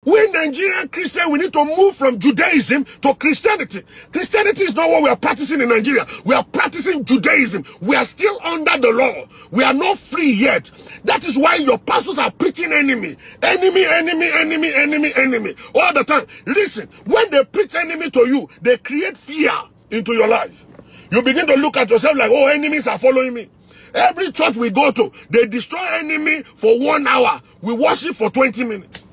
We Nigerian Christians, we need to move from Judaism to Christianity. Christianity is not what we are practicing in Nigeria. We are practicing Judaism. We are still under the law. We are not free yet. That is why your pastors are preaching enemy. Enemy, enemy, enemy, enemy, enemy. All the time. Listen, when they preach enemy to you, they create fear into your life. You begin to look at yourself like, oh, enemies are following me. Every church we go to, they destroy enemy for 1 hour. We worship for 20 minutes.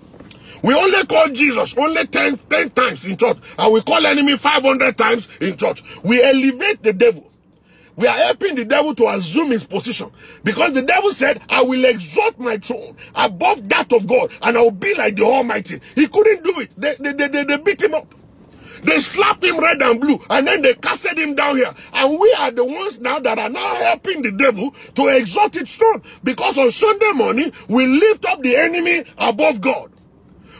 We only call Jesus only 10 times in church, and we call enemy 500 times in church. We elevate the devil. We are helping the devil to assume his position, because the devil said, I will exalt my throne above that of God, and I will be like the Almighty. He couldn't do it. They beat him up. They slapped him red and blue, and then they casted him down here. And we are the ones now that are now helping the devil to exalt its throne, because on Sunday morning, we lift up the enemy above God.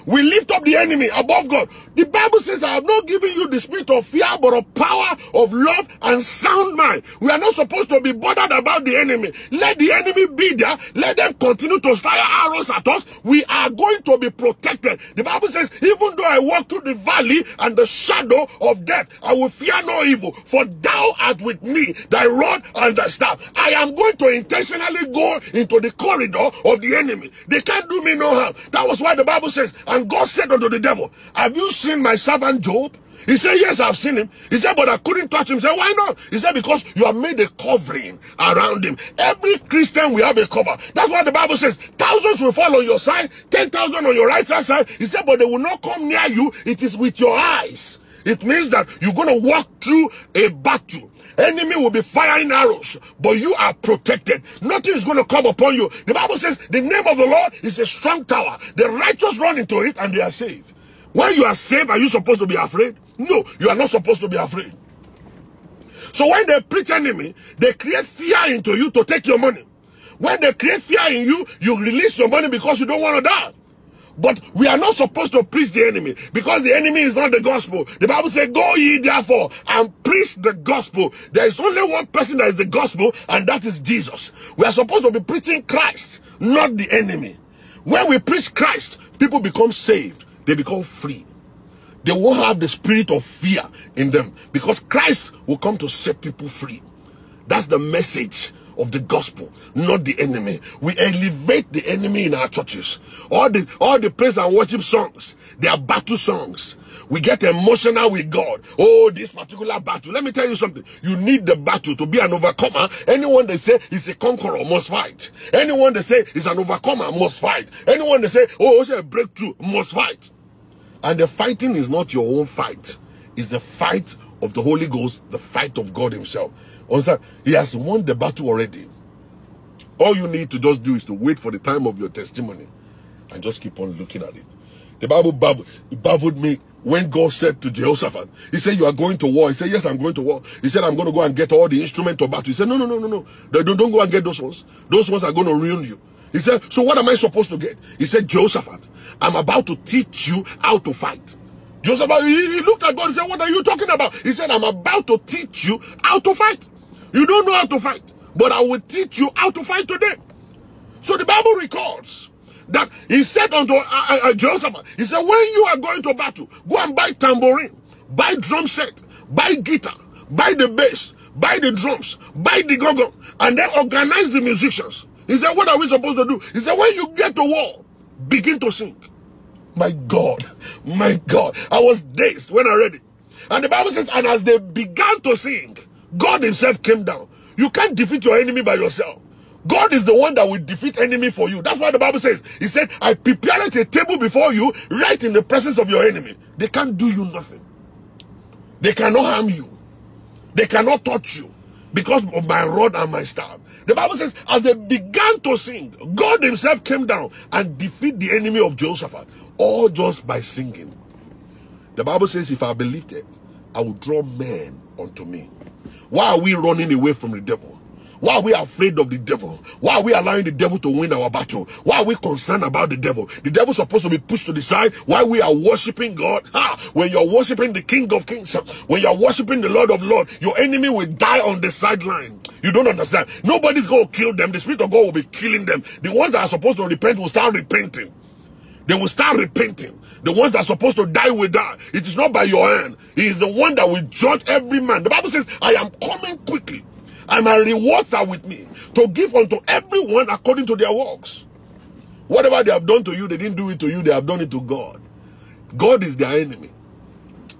We lift up the enemy above God. The Bible says, I have not given you the spirit of fear, but of power, of love, and sound mind. We are not supposed to be bothered about the enemy. Let the enemy be there. Let them continue to fire arrows at us. We are going to be protected. The Bible says, even though I walk through the valley and the shadow of death, I will fear no evil, for thou art with me, thy rod and thy staff. I am going to intentionally go into the corridor of the enemy. They can't do me no harm. That was why the Bible says, and God said unto the devil, have you seen my servant Job? He said, yes, I've seen him. He said, but I couldn't touch him. He said, why not? He said, because you have made a covering around him. Every Christian will have a cover. That's why the Bible says, thousands will fall on your side, 10,000 on your right side. He said, but they will not come near you. It is with your eyes. It means that you're going to walk through a battle. Enemy will be firing arrows, but you are protected. Nothing is going to come upon you. The Bible says the name of the Lord is a strong tower. The righteous run into it and they are saved. When you are saved, are you supposed to be afraid? No, you are not supposed to be afraid. So when they preach enemy, they create fear into you to take your money. When they create fear in you, you release your money because you don't want to die. But we are not supposed to preach the enemy, because the enemy is not the gospel. The Bible says, go ye therefore and preach the gospel. There is only one person that is the gospel, and that is Jesus. We are supposed to be preaching Christ, not the enemy. When we preach Christ, people become saved. They become free. They won't have the spirit of fear in them, because Christ will come to set people free. That's the message of the gospel, not the enemy. We elevate the enemy in our churches. All the praise and worship songs, they are battle songs. We get emotional with God. Oh, this particular battle. Let me tell you something. You need the battle to be an overcomer. Anyone they say is a conqueror must fight. Anyone they say is an overcomer must fight. Anyone they say, oh, it's a breakthrough, must fight. And the fighting is not your own fight. It's the fight of the Holy Ghost, the fight of God himself. He has won the battle already. All you need to just do is to wait for the time of your testimony and just keep on looking at it. The Bible baffled me when God said to Jehoshaphat, he said, you are going to war. He said, yes, I'm going to war. He said, I'm going to go and get all the instruments of battle. He said, no. Don't go and get those ones. Those ones are going to ruin you. He said, so what am I supposed to get? He said, Jehoshaphat, I'm about to teach you how to fight. Jehoshaphat, he looked at God and said, what are you talking about? He said, I'm about to teach you how to fight. You don't know how to fight, but I will teach you how to fight today. So the Bible records that he said unto Jehoshaphat, he said, when you are going to battle, go and buy tambourine, buy drum set, buy guitar, buy the bass, buy the drums, buy the gong, and then organize the musicians. He said, what are we supposed to do? He said, when you get to war, begin to sing. My God, I was dazed when I read it. And the Bible says, and as they began to sing, God himself came down. You can't defeat your enemy by yourself. God is the one that will defeat enemy for you. That's why the Bible says, he said, I prepared a table before you right in the presence of your enemy. They can't do you nothing. They cannot harm you. They cannot touch you because of my rod and my staff. The Bible says, as they began to sing, God himself came down and defeated the enemy of Jehoshaphat, all just by singing. The Bible says, if I believed it, I will draw men unto me. Why are we running away from the devil? Why are we afraid of the devil? Why are we allowing the devil to win our battle? Why are we concerned about the devil? The devil is supposed to be pushed to the side. Why we are worshiping God? When you're worshiping the King of Kings, when you're worshiping the Lord of Lords, your enemy will die on the sideline. You don't understand. Nobody's going to kill them. The Spirit of God will be killing them. The ones that are supposed to repent will start repenting. They will start repenting. The ones that are supposed to die will die. It is not by your hand. He is the one that will judge every man. The Bible says, I am coming quickly, and my rewards are with me, to give unto everyone according to their works. Whatever they have done to you, they didn't do it to you, they have done it to God. God is their enemy.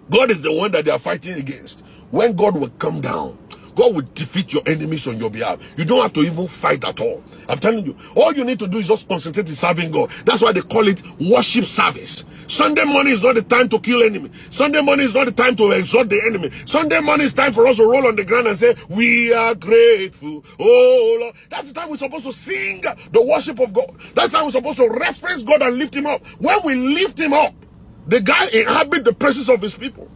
God is the one that they are fighting against. When God will come down, God will defeat your enemies on your behalf. You don't have to even fight at all. I'm telling you, all you need to do is just concentrate in serving God. That's why they call it worship service. Sunday morning is not the time to kill enemy. Sunday morning is not the time to exhort the enemy. Sunday morning is time for us to roll on the ground and say, we are grateful, oh Lord. That's the time we're supposed to sing the worship of God. That's the time we're supposed to reference God and lift him up. When we lift him up, the guy inhabits the presence of his people.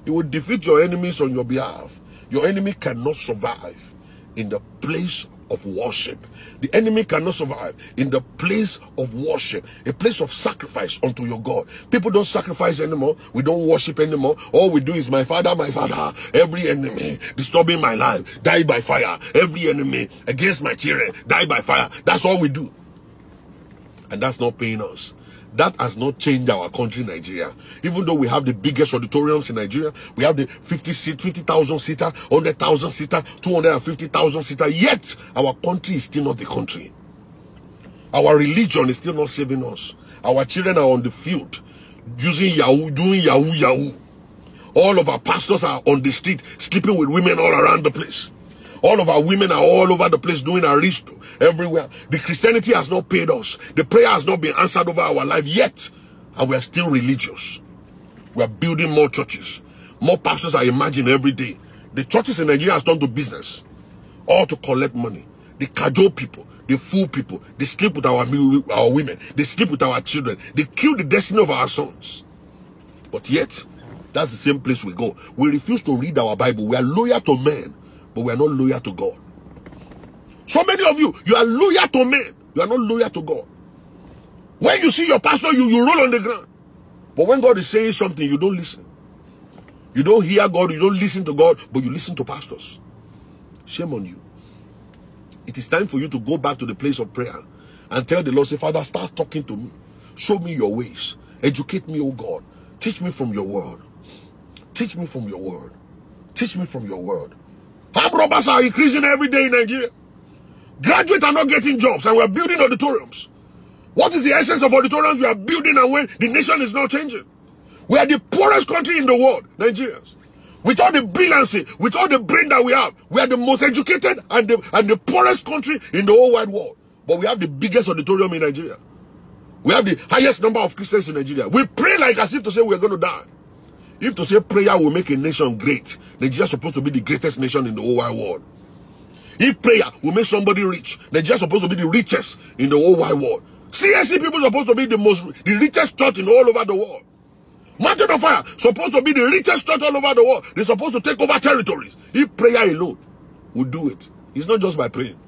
He will defeat your enemies on your behalf. Your enemy cannot survive in the place of worship. The enemy cannot survive in the place of worship, a place of sacrifice unto your God. People don't sacrifice anymore. We don't worship anymore. All we do is my father, my father. Every enemy disturbing my life, die by fire. Every enemy against my children, die by fire. That's all we do. And that's not paying us. That has not changed our country, Nigeria. Even though we have the biggest auditoriums in Nigeria, we have the 50,000 seater, 100,000 seater, 250,000 seater, yet our country is still not the country. Our religion is still not saving us. Our children are on the field, using Yahoo, doing Yahoo. All of our pastors are on the street, sleeping with women all around the place. All of our women are all over the place doing aristo everywhere. The Christianity has not paid us. The prayer has not been answered over our life yet. And we are still religious. We are building more churches. More pastors are emerging every day. The churches in Nigeria has turned to business. All to collect money. They cajole people. They fool people. They sleep with our women. They sleep with our children. They kill the destiny of our sons. But yet, that's the same place we go. We refuse to read our Bible. We are loyal to men, but we are not loyal to God. So many of you, you are loyal to men. You are not loyal to God. When you see your pastor, you roll on the ground. But when God is saying something, you don't listen. You don't hear God, you don't listen to God, but you listen to pastors. Shame on you. It is time for you to go back to the place of prayer and tell the Lord, say, Father, start talking to me. Show me your ways. Educate me, oh God. Teach me from your word. Teach me from your word. Teach me from your word. Armed robbers are increasing every day in Nigeria. Graduates are not getting jobs, and we are building auditoriums. What is the essence of auditoriums we are building, and when the nation is not changing? We are the poorest country in the world, Nigerians. With all the brilliancy, with all the brain that we have, we are the most educated and the poorest country in the whole wide world. But we have the biggest auditorium in Nigeria. We have the highest number of Christians in Nigeria. We pray like as if to say we are going to die. If to say prayer will make a nation great, Nigeria is supposed to be the greatest nation in the whole wide world. If prayer will make somebody rich, Nigeria is supposed to be the richest in the whole wide world. CSC people are supposed to be the richest church in all over the world. Mountain of Fire supposed to be the richest church all over the world. They're supposed to take over territories. If prayer alone will do it, it's not just by praying.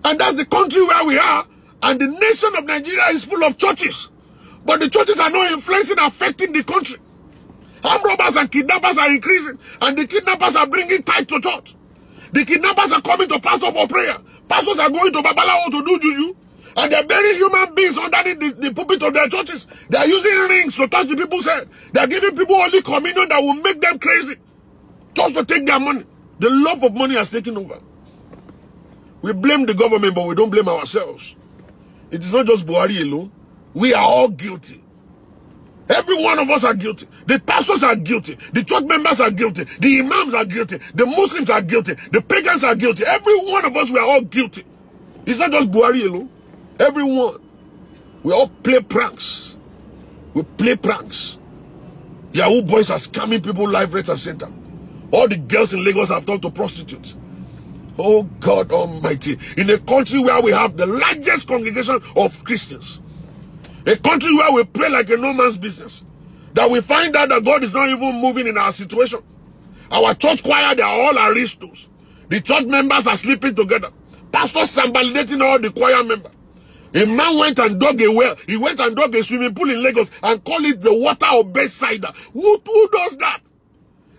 And that's the country where we are. And the nation of Nigeria is full of churches. But the churches are not influencing, affecting the country. Armed robbers and kidnappers are increasing. And the kidnappers are bringing tithe to church. The kidnappers are coming to pastor for prayer. Pastors are going to Babalawo to do juju. And they're burying human beings underneath the pulpit of their churches. They are using rings to touch the people's head. They are giving people only communion that will make them crazy. Just to take their money. The love of money has taken over. We blame the government, but we don't blame ourselves. It is not just Buhari alone. We are all guilty. Every one of us are guilty. The pastors are guilty. The church members are guilty. The imams are guilty. The Muslims are guilty. The pagans are guilty. Every one of us, we are all guilty. It's not just Buhari alone. Everyone. We all play pranks. We play pranks. Yahoo boys are scamming people live right and center. All the girls in Lagos have turned to prostitutes. Oh God Almighty. In a country where we have the largest congregation of Christians. A country where we pray like a no man's business. That we find out that God is not even moving in our situation. Our church choir, they are all aristos. The church members are sleeping together. Pastors are validating all the choir members. A man went and dug a well. He went and dug a swimming pool in Lagos and called it the water of Bethsaida. Who does that?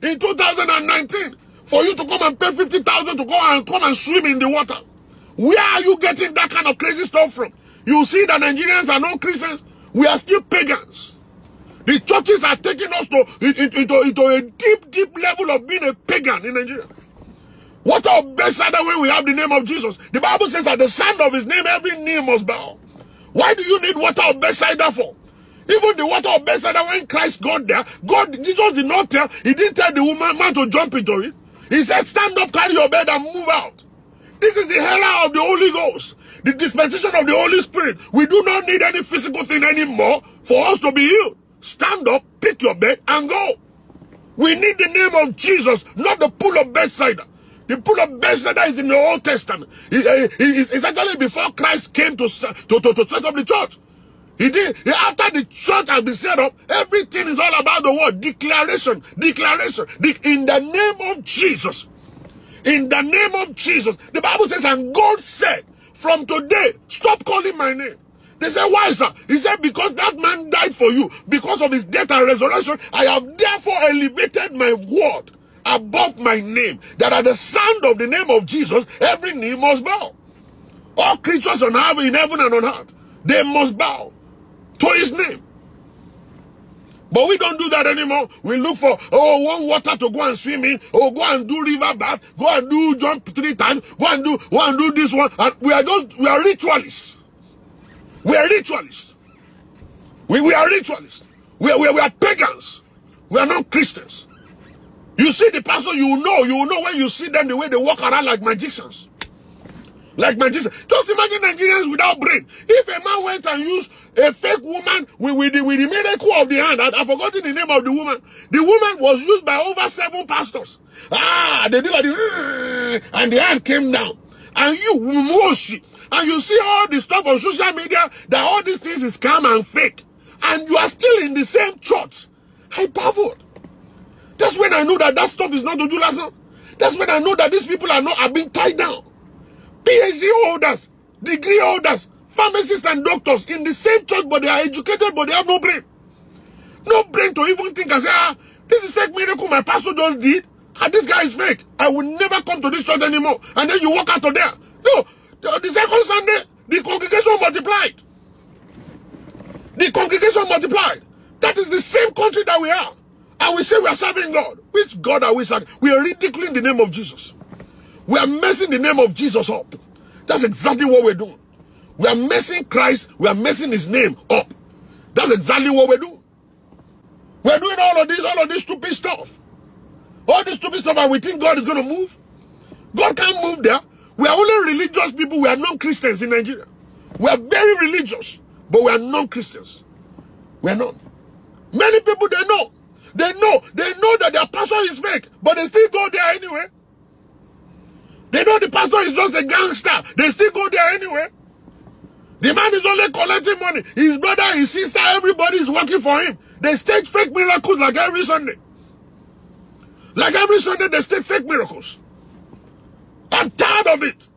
In 2019, for you to come and pay 50,000 to come and swim in the water. Where are you getting that kind of crazy stuff from? You see that Nigerians are not Christians. We are still pagans. The churches are taking us into a deep level of being a pagan in Nigeria. What of Bethsaida when we have the name of Jesus? The Bible says at the sound of his name, every knee must bow. Why do you need water of Bethsaida for? Even the water of Bethsaida, when Christ got there, Jesus did not tell, he didn't tell the man to jump into it. He said, stand up, carry your bed and move out. This is the hella of the Holy Ghost, the dispensation of the Holy Spirit. We do not need any physical thing anymore for us to be healed. Stand up, pick your bed and go. We need the name of Jesus, not the pool of Bethsaida. The pool of Bethsaida is in the Old Testament. It's actually before Christ came to set up the church. He did. After the church has been set up, everything is all about the word declaration. Declaration. In the name of Jesus. In the name of Jesus. The Bible says, and God said, from today, stop calling my name. They said, why, sir? He said, because that man died for you. Because of his death and resurrection, I have therefore elevated my word above my name, that at the sound of the name of Jesus, every knee must bow. All creatures on earth, in heaven and on earth, they must bow to his name. But we don't do that anymore. We look for, one water to go and swim in, go and do river bath, go and do jump 3 times, go and do this one. And we are ritualists. We are ritualists. We are ritualists. We are pagans. We are not Christians. You see the pastor, you will know when you see them the way they walk around like magicians. Like magicians. Just imagine Nigerians without brain. If a man went and used a fake woman with the miracle of the hand, I've forgotten the name of the woman. The woman was used by over 7 pastors. They did like this, and the hand came down. And and you see all the stuff on social media that all these things is scam and fake. And you are still in the same church. I baffled. That's when I know that stuff is not to do last. That's when I know that these people are being tied down. PhD holders, degree holders, pharmacists and doctors in the same church, but they are educated, but they have no brain. No brain to even think and say, this is fake miracle my pastor just did, and this guy is fake. I will never come to this church anymore. And then you walk out of there. No, the second Sunday, the congregation multiplied. The congregation multiplied. That is the same country that we are. And we say we are serving God. Which God are we serving? We are ridiculing the name of Jesus. We are messing the name of Jesus up. That's exactly what we're doing. We are messing Christ. We are messing his name up. That's exactly what we're doing. We're doing all of this stupid stuff. All this stupid stuff, and we think God is going to move. God can't move there. We are only religious people. We are non-Christians in Nigeria. We are very religious, but we are non-Christians. We are not. Many people, they know. They know that their pastor is fake, but they still go there anyway. They know the pastor is just a gangster. They still go there anyway. The man is only collecting money. His brother, his sister, everybody is working for him. They stage fake miracles like every Sunday. Like every Sunday, they stage fake miracles. I'm tired of it.